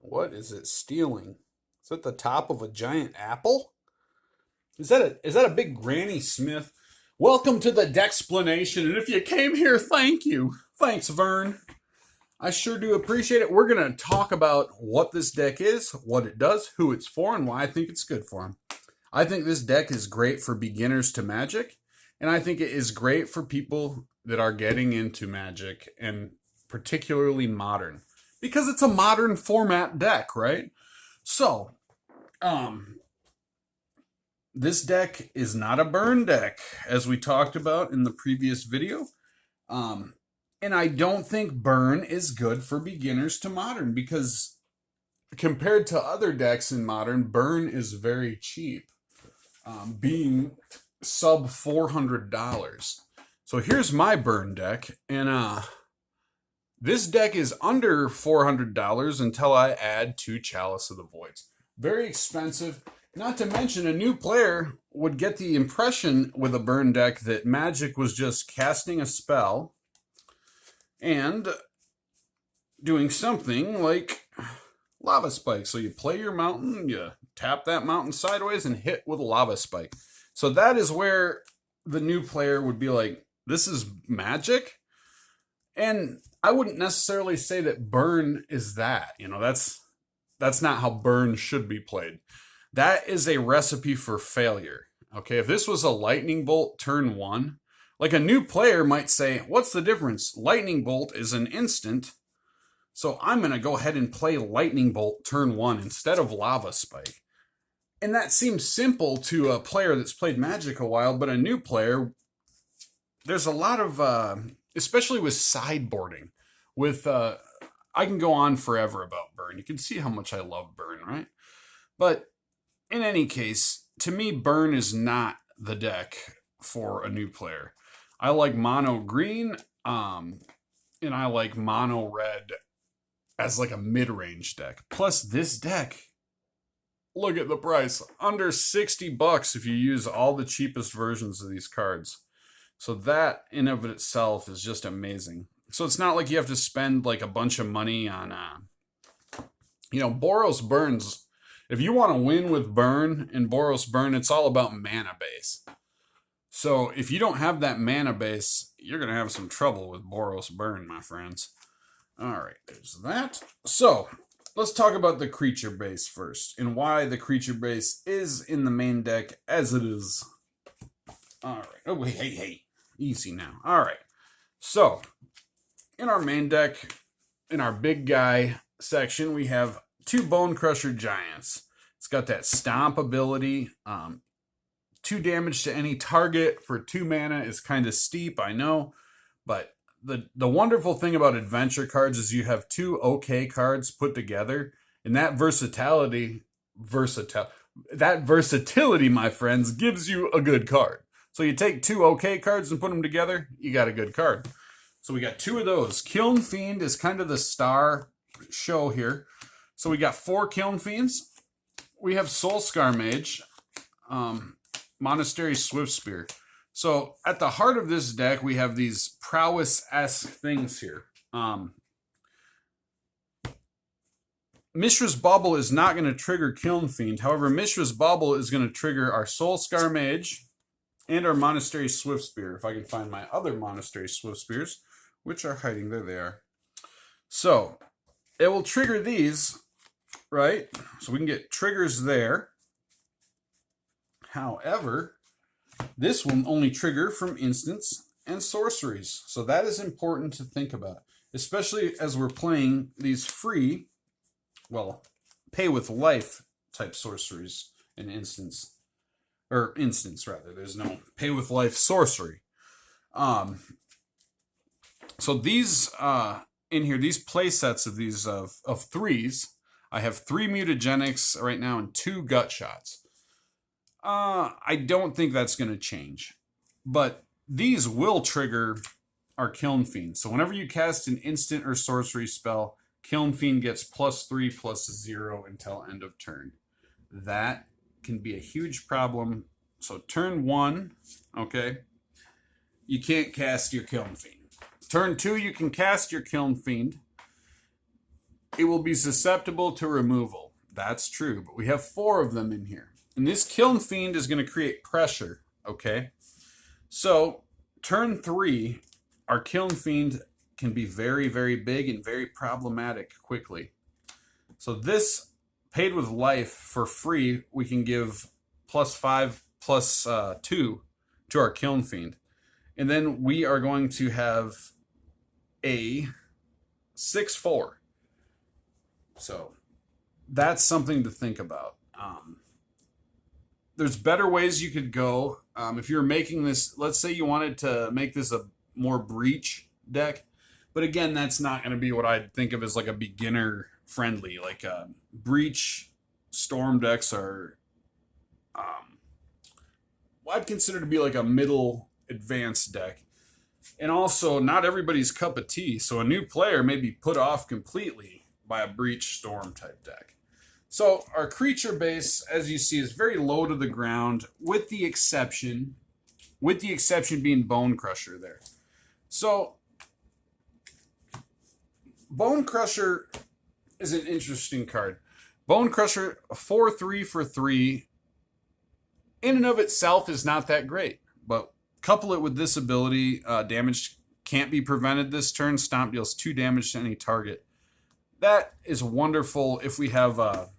What is it stealing? Is that the top of a giant apple? Is that a big Granny Smith? Welcome to the Dexplanation, and if you came here, thank you. Thanks, Vern. I sure do appreciate it. We're gonna talk about what this deck is, what it does, who it's for, and why I think it's good for them. I think this deck is great for beginners to Magic, and I think it is great for people that are getting into Magic, and particularly Modern, because it's a modern format deck, right? So, um, this deck is not a burn deck, as we talked about in the previous video. Um, and I don't think burn is good for beginners to Modern because compared to other decks in Modern, burn is very cheap, being sub $400. So here's my burn deck, and this deck is under $400 until I add 2 Chalice of the Voids. Very expensive. Not to mention, a new player would get the impression with a burn deck that Magic was just casting a spell and doing something like Lava Spike. So you play your mountain, you tap that mountain sideways and hit with a Lava Spike. So that is where the new player would be like, this is Magic? And I wouldn't necessarily say that burn is that. That's not how burn should be played. That is a recipe for failure. Okay, if this was a lightning bolt turn 1, like a new player might say, what's the difference? Lightning bolt is an instant, so I'm going to go ahead and play lightning bolt turn 1 instead of lava spike. And that seems simple to a player that's played Magic a while, but a new player, there's a lot of, especially with sideboarding, with, I can go on forever about burn. You can see how much I love burn, right? But in any case, to me, burn is not the deck for a new player. I like mono green, and I like mono red as like a mid-range deck. Plus, this deck, look at the price, under $60 if you use all the cheapest versions of these cards. So that in of itself is just amazing. So it's not like you have to spend like a bunch of money on, Boros burns. If you want to win with burn in Boros burn, it's all about mana base. So if you don't have that mana base, you're going to have some trouble with Boros burn, my friends. All right, there's that. So let's talk about the creature base first and why the creature base is in the main deck as it is. All right. Oh, hey. Easy now. All right. So in our main deck, in our big guy section, we have 2 Bone Crusher Giants. It's got that Stomp ability. 2 damage to any target for 2 mana is kind of steep, I know. But the wonderful thing about adventure cards is you have 2 okay cards put together. And that versatility, my friends, gives you a good card. So you take 2 okay cards and put them together, you got a good card. So we got 2 of those. Kiln Fiend is kind of the star show here. So we got 4 Kiln Fiends. We have Soulscar Mage, Monastery Swiftspear. So at the heart of this deck, we have these prowess-esque things here. Mishra's Bauble is not going to trigger Kiln Fiend. However, Mishra's Bauble is going to trigger our Soulscar Mage and our Monastery Swiftspear. If I can find my other Monastery Swiftspears, which are hiding. There they are. So it will trigger these, right? So we can get triggers there. However, this will only trigger from instants and sorceries. So that is important to think about, especially as we're playing these free, pay with life type sorceries and instants. Or instants, rather. There's no pay with life sorcery. So these in here, these play sets of these of 3s, I have 3 mutagenics right now and 2 gut shots. I don't think that's going to change. But these will trigger our Kiln Fiend. So whenever you cast an instant or sorcery spell, Kiln Fiend gets +3/+0 until end of turn. That can be a huge problem. So turn 1, okay, you can't cast your Kiln Fiend. Turn 2, you can cast your Kiln Fiend. it will be susceptible to removal. That's true, but we have 4 of them in here. And this Kiln Fiend is going to create pressure, okay? So, turn 3, our Kiln Fiend can be very, very big and very problematic quickly. So this, paid with life for free, we can give +5, +2 to our Kiln Fiend. And then we are going to have a 6/4. So that's something to think about. There's better ways you could go. If you're making this, let's say you wanted to make this a more breach deck, but again, that's not going to be what I'd think of as like a beginner friendly. Like breach storm decks are, what I'd consider to be like a middle advanced deck. And also, not everybody's cup of tea, so a new player may be put off completely by a breach storm type deck. So our creature base, as you see, is very low to the ground, with the exception being Bone Crusher there. So Bone Crusher is an interesting card. Bone Crusher, 4/3 for 3, in and of itself is not that great, but couple it with this ability, damage can't be prevented this turn. Stomp deals 2 damage to any target. That is wonderful if we have a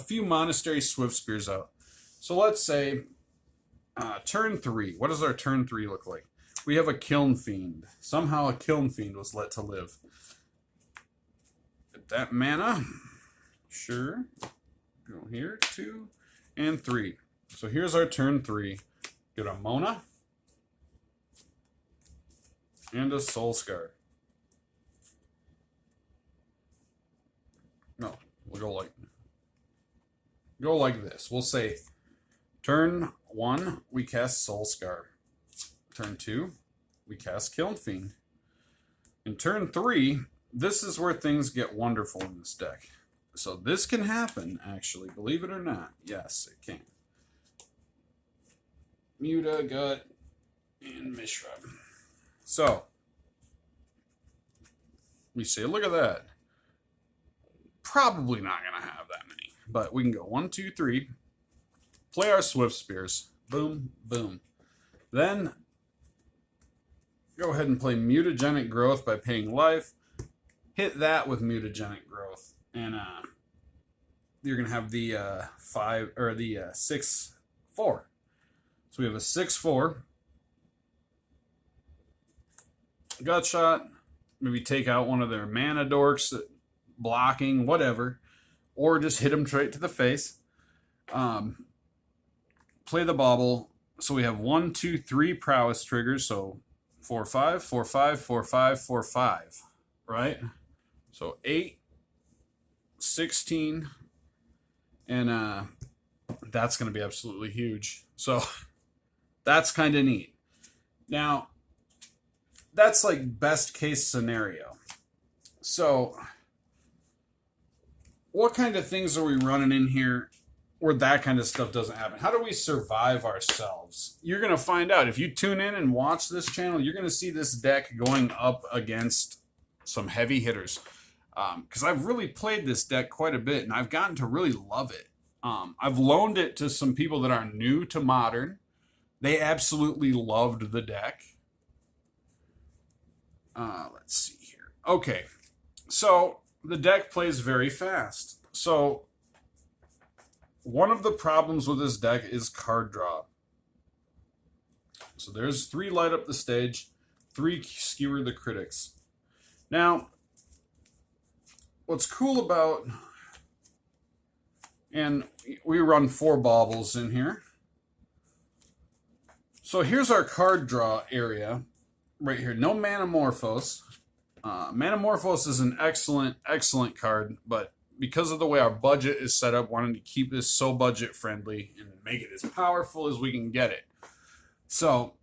few Monastery Swift Spears out. So let's say turn 3. What does our turn 3 look like? We have a Kiln Fiend. Somehow a Kiln Fiend was let to live. Get that mana. Sure. Go here, 2 and 3. So here's our turn 3. Get a Mona and a Soul Scar. No, we'll go like this. We'll say turn 1, we cast Soul Scar. Turn 2, we cast Kiln Fiend. In turn 3, this is where things get wonderful in this deck. So this can happen, actually, believe it or not. Yes, it can. Muta, Gut, and Mishra. So, we say, look at that. Probably not going to have that many. But we can go 1, 2, 3. Play our Swift Spears. Boom, boom. Then, go ahead and play Mutagenic Growth by paying life. Hit that with Mutagenic Growth. And you're going to have the 6/4. So we have a 6/4. Gut Shot. Maybe take out one of their mana dorks, blocking, whatever. Or just hit them straight to the face. Play the Bauble. So we have 1, 2, 3 prowess triggers. So 4, 5, 4, 5, 4, 5, 4, 5. Right? So 8, 16. And that's going to be absolutely huge. So that's kind of neat. Now, that's like best case scenario. So what kind of things are we running in here where that kind of stuff doesn't happen? How do we survive ourselves? You're going to find out. If you tune in and watch this channel, you're going to see this deck going up against some heavy hitters. Because I've really played this deck quite a bit, and I've gotten to really love it. I've loaned it to some people that are new to Modern. They absolutely loved the deck. Let's see here. Okay, so the deck plays very fast. So one of the problems with this deck is card draw. So there's 3 light up the stage, 3 skewer the critics. Now, what's cool about, and we run 4 baubles in here. So here's our card draw area right here. No Manamorphose. Manamorphose is an excellent, excellent card, but because of the way our budget is set up, wanting to keep this so budget friendly and make it as powerful as we can get it. So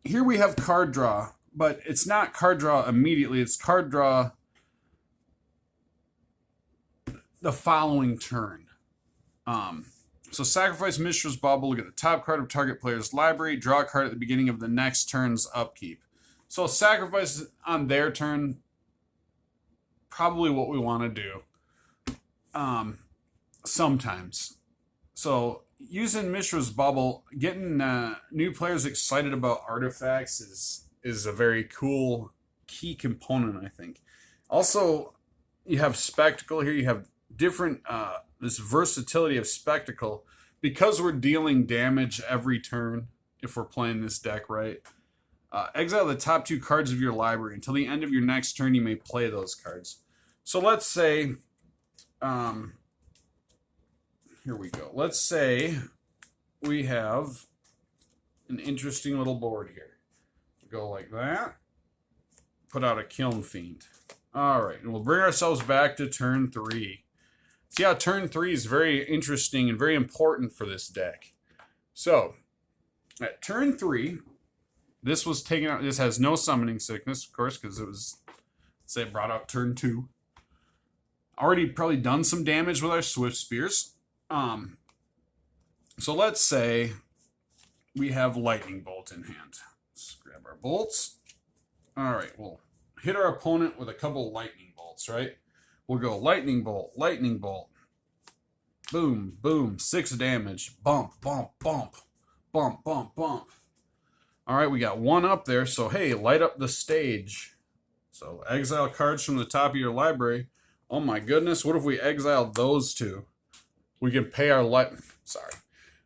here we have card draw, but it's not card draw immediately. It's card draw the following turn. So sacrifice Mishra's Bauble, get the top card of target player's library, draw a card at the beginning of the next turn's upkeep. So sacrifice on their turn, probably what we want to do sometimes. So using Mishra's Bubble, getting new players excited about artifacts is a very cool key component, I think. Also, you have Spectacle here. You have different this versatility of Spectacle because we're dealing damage every turn if we're playing this deck right. Exile the top 2 cards of your library. Until the end of your next turn, you may play those cards. So let's say, here we go. Let's say we have an interesting little board here. Go like that. Put out a Kiln Fiend. All right, and we'll bring ourselves back to turn 3. See how turn 3 is very interesting and very important for this deck. So, at turn 3, this was taken out. This has no summoning sickness, of course, because it was, say, it brought out turn 2. Already probably done some damage with our Swift Spears. So let's say we have Lightning Bolt in hand. Let's grab our bolts. All right, we'll hit our opponent with a couple lightning bolts, right? We'll go lightning bolt, boom, boom, 6 damage, bump, bump, bump, bump, bump, bump. All right, we got 1 up there, so hey, light up the stage. So exile cards from the top of your library. Oh my goodness, what if we exiled those 2? We can pay our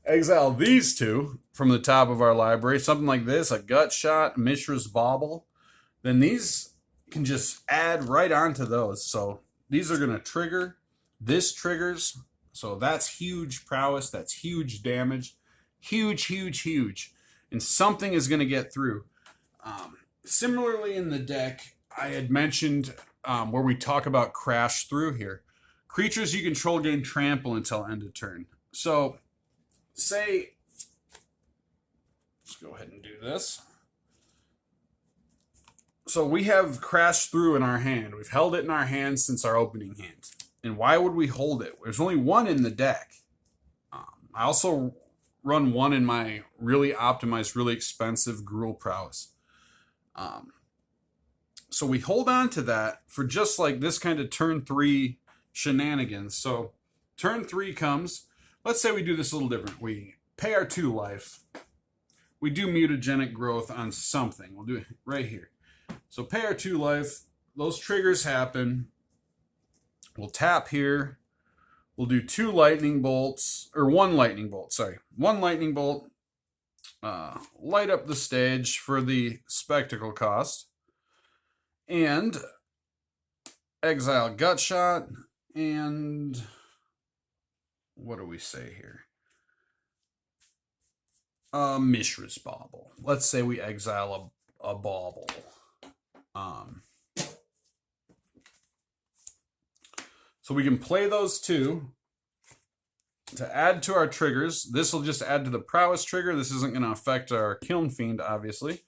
exile these 2 from the top of our library, something like this, a Gut Shot, Mishra's Bauble. Then these can just add right onto those. So these are going to trigger. This triggers. So that's huge prowess. That's huge damage. Huge, huge, huge. And something is going to get through. Similarly in the deck, I had mentioned where we talk about crash through here. Creatures you control gain trample until end of turn. So say, let's go ahead and do this. So we have Crash Through in our hand. We've held it in our hand since our opening hand. And why would we hold it? There's only 1 in the deck. I also run 1 in my really optimized, really expensive Gruul Prowess. So we hold on to that for just like this kind of turn 3 shenanigans. So turn 3 comes. Let's say we do this a little different. We pay our 2 life. We do mutagenic growth on something. We'll do it right here. So pay our 2 life. Those triggers happen. We'll tap here. We'll do 2 lightning bolts, or 1 lightning bolt, sorry. 1 lightning bolt. Light up the stage for the Spectacle cost. And exile Gut Shot. And what do we say here? Mishra's Bauble. Let's say we exile a bauble. So we can play those 2 to add to our triggers. This will just add to the prowess trigger. This isn't going to affect our Kiln Fiend, obviously,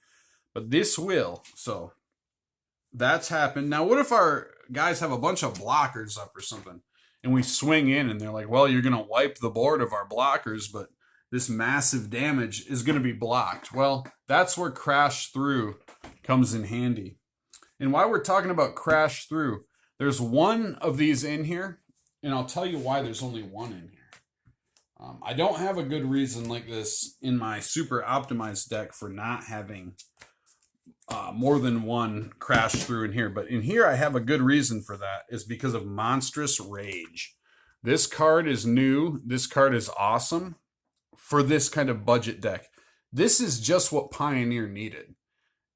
but this will. So that's happened. Now, what if our guys have a bunch of blockers up or something, and we swing in and they're like, well, you're going to wipe the board of our blockers, but this massive damage is going to be blocked. Well, that's where Crash Through comes in handy. And while we're talking about Crash Through, there's 1 of these in here, and I'll tell you why there's only 1 in here. I don't have a good reason like this in my super optimized deck for not having more than 1 Crash Through in here. But in here, I have a good reason for that. It's because of Monstrous Rage. This card is new. This card is awesome for this kind of budget deck. This is just what Pioneer needed.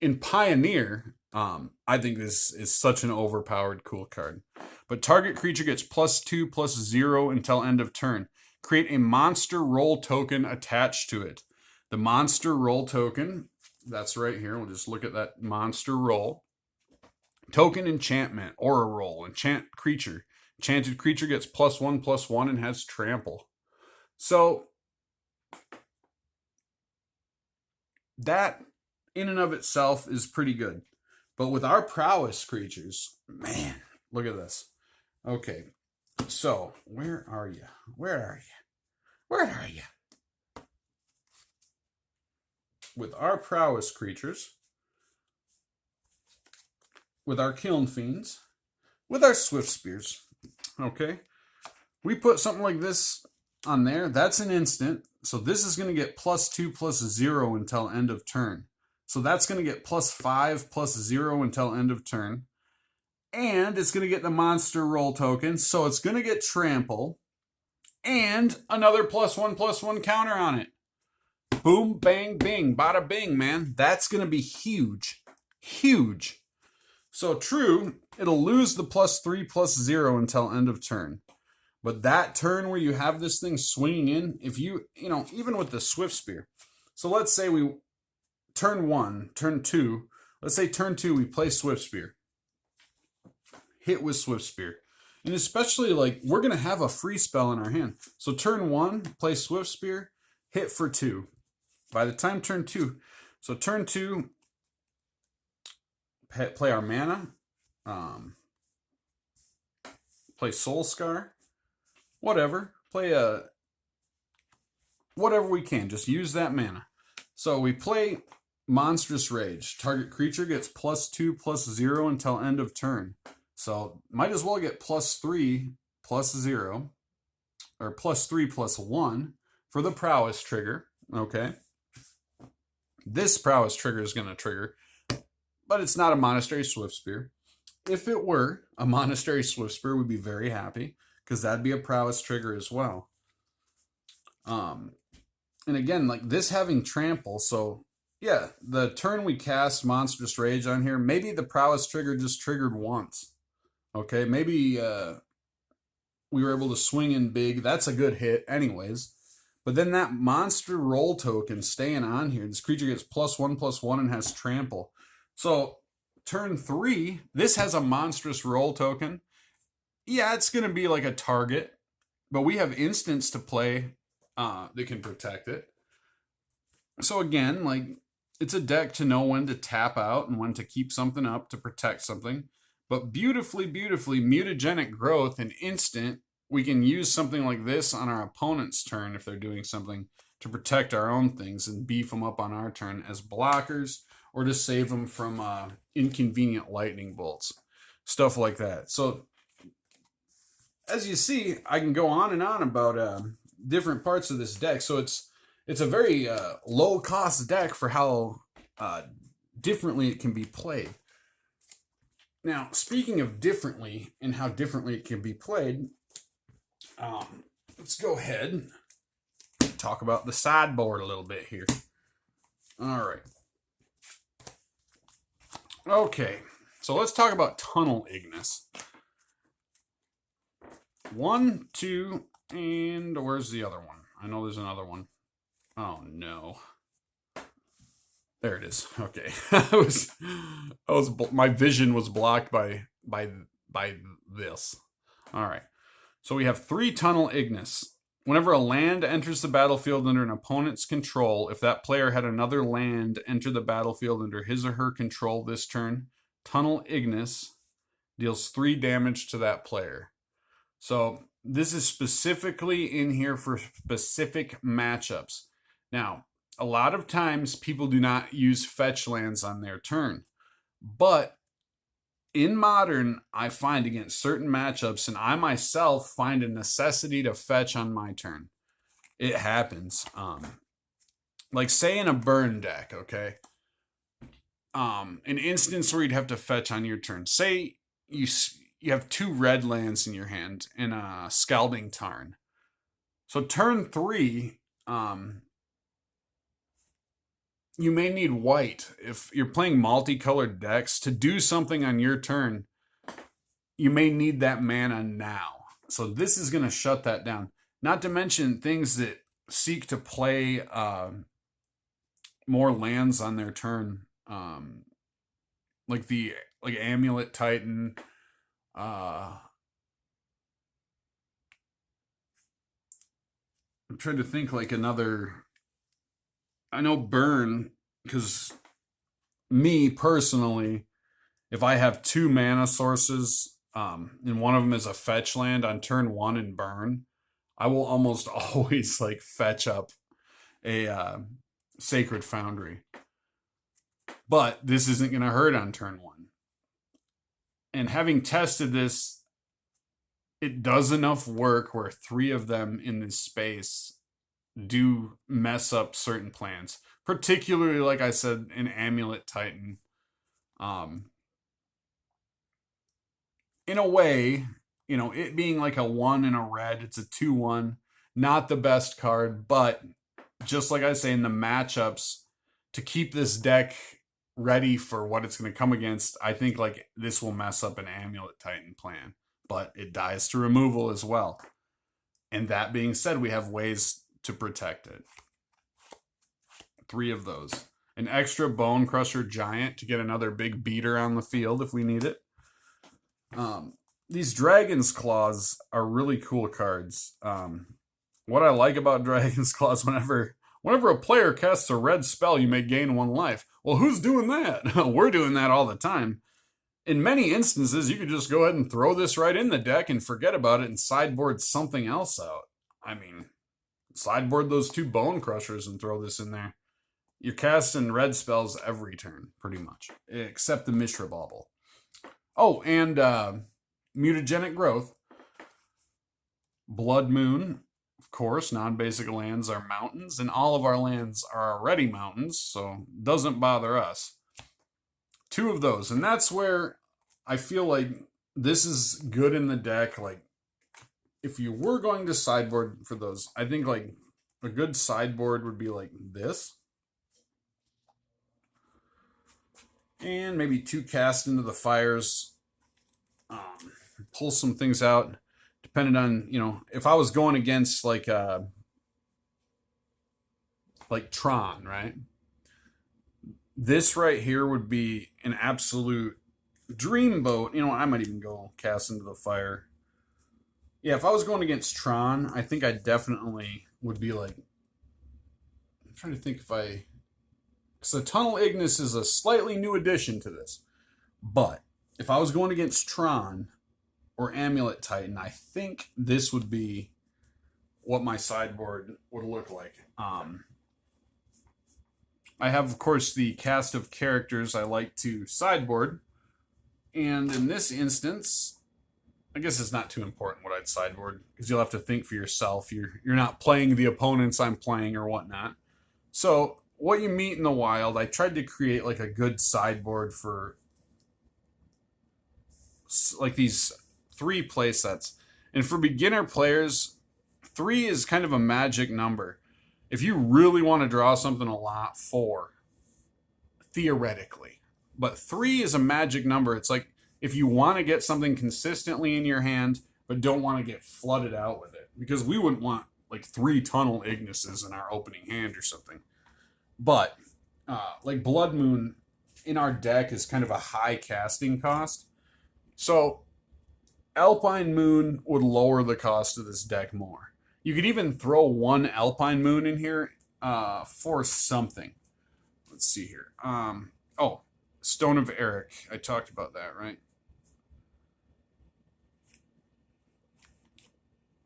In Pioneer, I think this is such an overpowered cool card. But target creature gets +2/+0 until end of turn. Create a monster roll token attached to it. The monster roll token, that's right here. We'll just look at that monster roll. Token enchantment, aura roll, enchant creature. Enchanted creature gets +1/+1 and has trample. So that in and of itself is pretty good. But with our prowess creatures, man, look at this. Okay, so where are you? Where are you? Where are you? With our prowess creatures, with our Kiln Fiends, with our Swift Spears. Okay, we put something like this on there. That's an instant. So this is going to get +2/+0 until end of turn. So that's going to get +5/+0 until end of turn. And it's going to get the monster roll token. So it's going to get trample. And another +1/+1 counter on it. Boom, bang, bing, bada bing, man. That's going to be huge. Huge. So true, it'll lose the +3/+0 until end of turn. But that turn where you have this thing swinging in, if you know, even with the Swift Spear. So let's say we, turn 1, turn 2, let's say turn 2, we play Swift Spear. Hit with Swift Spear. And especially, like, we're going to have a free spell in our hand. So turn 1, play Swift Spear, hit for 2. By the time turn 2, so turn 2, play our mana, play Soul Scar, whatever, play whatever we can, just use that mana. So we play Monstrous Rage. Target creature gets +2/+0 until end of turn. So might as well get +3/+0 or +3/+1 for the prowess trigger. Okay. This prowess trigger is going to trigger, but it's not a Monastery Swift Spear. If it were a Monastery Swift Spear, we'd be very happy because that'd be a prowess trigger as well. And again, like this having trample, so yeah, the turn we cast Monstrous Rage on here, maybe the prowess trigger just triggered once. Okay, maybe we were able to swing in big. That's a good hit anyways. But then that monster roll token staying on here, this creature gets +1/+1 and has trample. So turn 3, this has a monstrous roll token. Yeah, it's going to be like a target, but we have instants to play that can protect it. So again, like, it's a deck to know when to tap out and when to keep something up to protect something. But beautifully, mutagenic growth and instant, we can use something like this on our opponent's turn if they're doing something to protect our own things and beef them up on our turn as blockers or to save them from inconvenient lightning bolts, stuff like that. So as you see, I can go on and on about different parts of this deck. So it's a very low cost deck for how differently it can be played. Now, speaking of differently and how differently it can be played, let's go ahead and talk about the sideboard a little bit here. All right. Okay, so let's talk about Tunnel Ignis. 1, 2, and where's the other one? I know there's another one. Oh no. There it is. Okay. My vision was blocked by this. All right. So we have 3 Tunnel Ignis. Whenever a land enters the battlefield under an opponent's control, if that player had another land enter the battlefield under his or her control this turn, Tunnel Ignis deals 3 damage to that player. So this is specifically in here for specific matchups. Now, a lot of times people do not use fetch lands on their turn, but in Modern, I find against certain matchups, and I myself find a necessity to fetch on my turn. It happens. Like say in a burn deck, okay? An instance where you'd have to fetch on your turn. Say you have 2 red lands in your hand and a Scalding Tarn. So turn 3, you may need white. If you're playing multicolored decks, to do something on your turn, you may need that mana now. So this is going to shut that down. Not to mention things that seek to play more lands on their turn, like Amulet Titan. I'm trying to think like another. I know burn, because me personally, if I have 2 mana sources, and one of them is a fetch land on turn 1 and burn, I will almost always like fetch up a Sacred Foundry. But this isn't going to hurt on turn 1. And having tested this, it does enough work where 3 of them in this space do mess up certain plans. Particularly, like I said, an Amulet Titan. In a way, it being like a 1 and a red, it's a 2/1. Not the best card, but just like I say in the matchups, to keep this deck ready for what it's going to come against, I think like this will mess up an Amulet Titan plan. But it dies to removal as well. And that being said, we have ways to protect it. 3 of those. An extra Bone Crusher Giant to get another big beater on the field if we need it. These Dragon's Claws are really cool cards. What I like about Dragon's Claws, whenever a player casts a red spell, you may gain 1 life. Well, who's doing that? We're doing that all the time. In many instances, you could just go ahead and throw this right in the deck and forget about it and sideboard something else out. I mean, sideboard those 2 Bone Crushers and throw this in there. You're casting red spells every turn, pretty much, except the Mishra Bauble. Oh, and Mutagenic Growth. Blood Moon, of course, non-basic lands are mountains, and all of our lands are already mountains, so it doesn't bother us. 2 of those, and that's where I feel like this is good in the deck. Like, if you were going to sideboard for those, I think like a good sideboard would be like this. And maybe 2 Cast into the Fires. Pull some things out, depending on, if I was going against like Tron, right? This right here would be an absolute dreamboat. I might even go Cast into the Fire. Yeah, if I was going against Tron, I think I definitely would be like, I'm trying to think because the Tunnel Ignis is a slightly new addition to this. But if I was going against Tron or Amulet Titan, I think this would be what my sideboard would look like. I have, of course, the cast of characters I like to sideboard. And in this instance, I guess it's not too important what I'd sideboard, because you'll have to think for yourself. You're not playing the opponents I'm playing or whatnot. So what you meet in the wild, I tried to create like a good sideboard for like these 3 play sets. And for beginner players, 3 is kind of a magic number. If you really want to draw something a lot, 4, theoretically. But 3 is a magic number. It's like if you want to get something consistently in your hand, but don't want to get flooded out with it. Because we wouldn't want like 3 Tunnel Ignises in our opening hand or something. But like Blood Moon in our deck is kind of a high casting cost. So Alpine Moon would lower the cost of this deck more. You could even throw 1 Alpine Moon in here for something. Let's see here. Stone of Eric. I talked about that, right?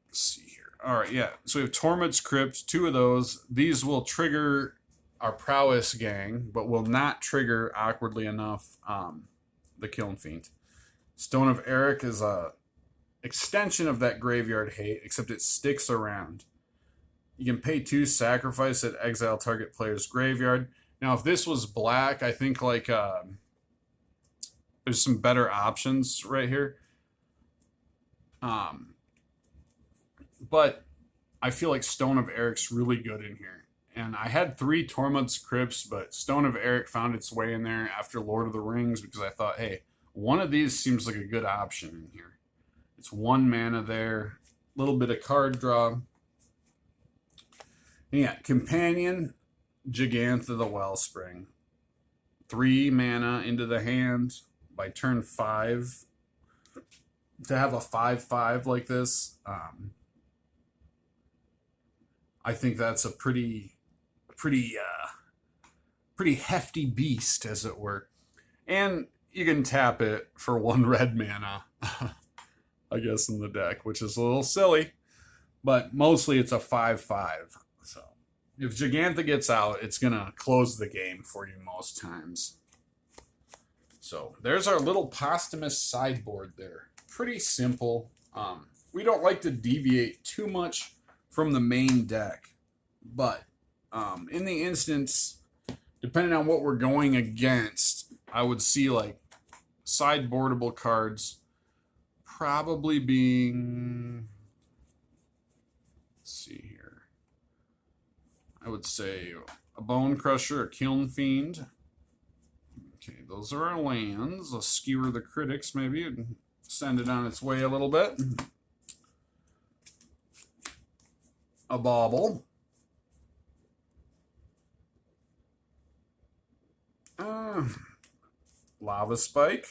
Let's see here. All right, yeah. So we have Tormod's Crypt, 2 of those. These will trigger our Prowess Gang, but will not trigger, awkwardly enough, the Kiln Fiend. Stone of Eric is a extension of that Graveyard Hate, except it sticks around. You can pay 2, sacrifice it, exile target player's graveyard. Now, if this was black, I think like there's some better options right here. But I feel like Stone of Eric's really good in here. And I had 3 Tormod's Crypts, but Stone of Eric found its way in there after Lord of the Rings because I thought, hey, one of these seems like a good option in here. It's 1 mana there, a little bit of card draw. And yeah, Companion, Gigantha the Wellspring. 3 mana into the hand by turn 5. To have a 5/5 like this, I think that's a pretty hefty beast, as it were. And you can tap it for 1 red mana, I guess, in the deck, which is a little silly, but mostly it's a 5/5. So if Gigantha gets out, it's going to close the game for you most times. So there's our little posthumous sideboard there. Pretty simple. We don't like to deviate too much from the main deck, but in the instance, depending on what we're going against, I would see like sideboardable cards probably being, let's see here, I would say a Bone Crusher, a Kiln Fiend. Okay, those are our lands. A Skewer the Critics maybe, and send it on its way a little bit. A Bauble. Lava Spike.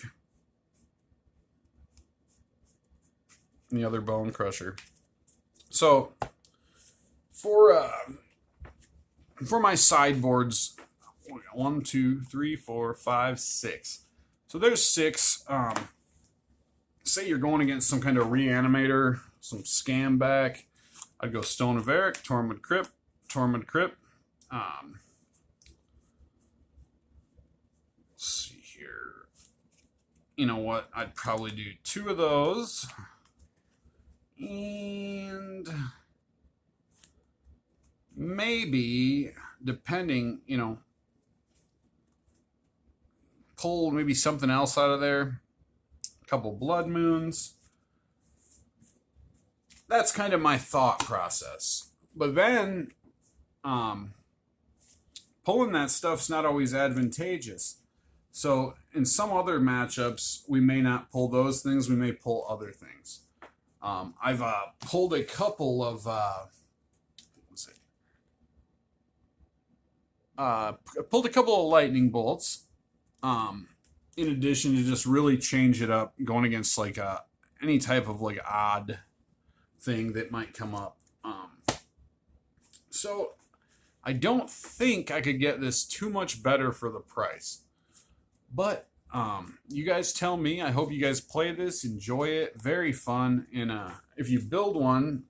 And the other Bone Crusher. So for my sideboards, 1, 2, 3, 4, 5, 6. So there's 6. Say you're going against some kind of Reanimator, some Scam back. I'd go Stone of Eric, Tormod Crypt. Let's see here. You know what? I'd probably do 2 of those. And maybe, depending, pull maybe something else out of there. A couple Blood Moons. That's kind of my thought process. But then, pulling that stuff's not always advantageous. So in some other matchups, we may not pull those things. We may pull other things. I've pulled a couple of lightning bolts. In addition to just really change it up, going against like any type of like odd thing that might come up. So I don't think I could get this too much better for the price. But you guys tell me. I hope you guys play this, enjoy it, very fun. And if you build one,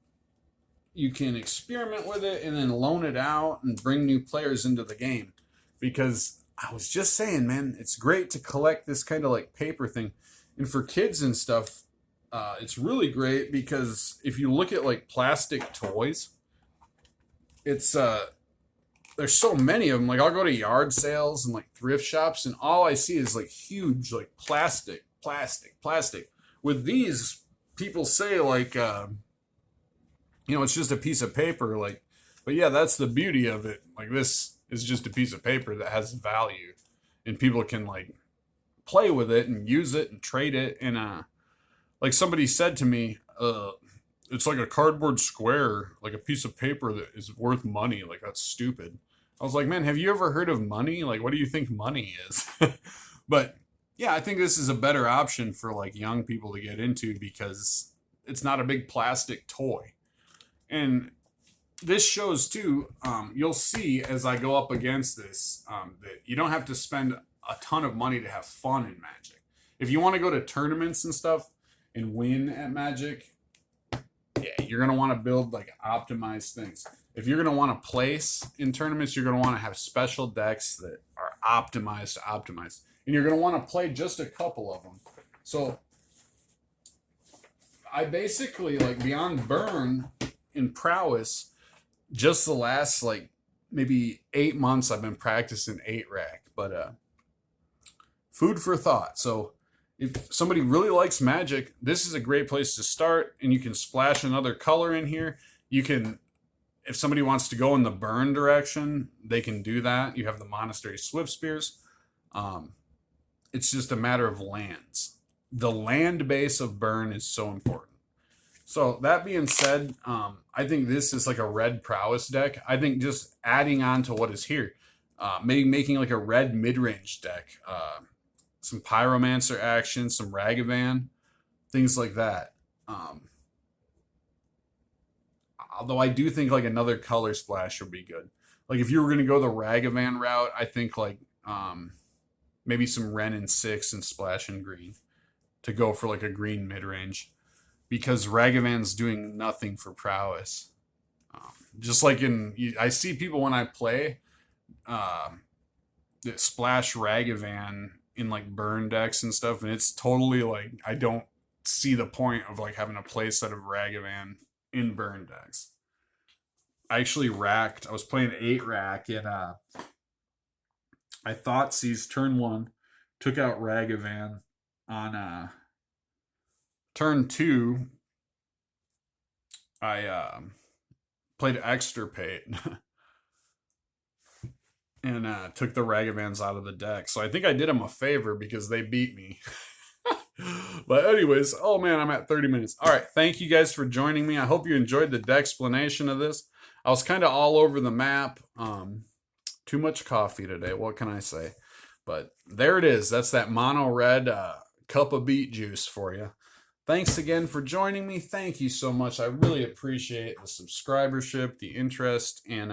you can experiment with it and then loan it out and bring new players into the game. Because I was just saying, man, it's great to collect this kind of like paper thing. And for kids and stuff, it's really great because if you look at like plastic toys, it's there's so many of them. Like I'll go to yard sales and like thrift shops, and all I see is like huge like plastic. With these, people say like it's just a piece of paper. Like, but yeah, that's the beauty of it. Like this is just a piece of paper that has value, and people can like play with it and use it and trade it. And like somebody said to me, it's like a cardboard square, like a piece of paper that is worth money. Like, that's stupid. I was like, man, have you ever heard of money? Like, what do you think money is? But yeah, I think this is a better option for like young people to get into because it's not a big plastic toy. And this shows too, you'll see as I go up against this, that you don't have to spend a ton of money to have fun in Magic. If you want to go to tournaments and stuff and win at Magic, yeah, you're going to want to build like optimized things. If you're going to want to place in tournaments, you're going to want to have special decks that are optimized. And you're going to want to play just a couple of them. So I basically, like, beyond Burn in Prowess, just the last like maybe 8 months I've been practicing 8-rack. But food for thought. So if somebody really likes Magic, this is a great place to start, and you can splash another color in here. You can, if somebody wants to go in the Burn direction, they can do that. You have the Monastery Swift Spears. It's just a matter of lands. The land base of Burn is so important. So that being said, I think this is like a red prowess deck. I think just adding on to what is here, maybe making like a red mid-range deck, some Pyromancer action, some Ragavan, things like that. Although I do think like another color splash would be good. Like if you were going to go the Ragavan route, I think like maybe some Ren and 6 and splash in green to go for like a green mid-range. Because Ragavan's doing nothing for prowess. Just like I see people when I play that splash Ragavan in like burn decks and stuff, and it's totally like I don't see the point of like having a play set of Ragavan in burn decks. I actually racked. I was playing 8 rack and I thought sees turn 1, took out Ragavan on turn 2. I played Extirpate and took the Ragavans out of the deck. So I think I did them a favor because they beat me. But anyways, oh man, I'm at 30 minutes. All right, thank you guys for joining me. I hope you enjoyed the explanation of this. I was kind of all over the map. Too much coffee today. What can I say? But there it is. That's that mono red cup of beet juice for you. Thanks again for joining me. Thank you so much. I really appreciate the subscribership, the interest, and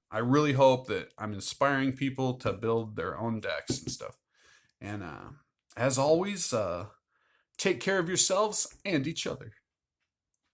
I really hope that I'm inspiring people to build their own decks and stuff. And as always, take care of yourselves and each other.